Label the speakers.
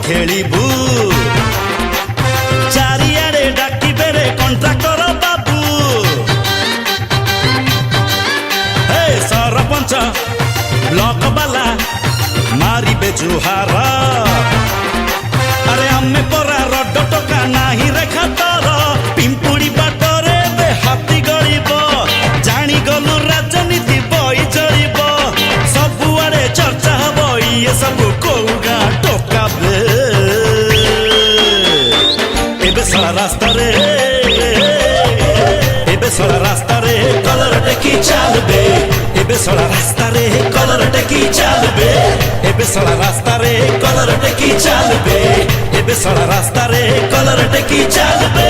Speaker 1: खेलिबू चारिआडे डाकिबे रे कंट्राक्टर बाबू हे सरपंच ब्लॉक वाला मारिबे जुहार अरे आमे परा रड टका नाही रे खातर पिंपुड़ी बाटरे बे हाथी गलिब जानी गलु राजनीति बई चलिब सबुआडे चर्चा हब ये सब कौगा टोकाबे एबे सारा रास्ता रे एबे सारा रास्ता रे कलर टेकी चलबे एबे सारा रास्ता रे कलर टेकी चलबे एबे सारा रास्ता रे कलर टेकी चलबे एबे सारा रास्ता रे कलर टेकी चलबे।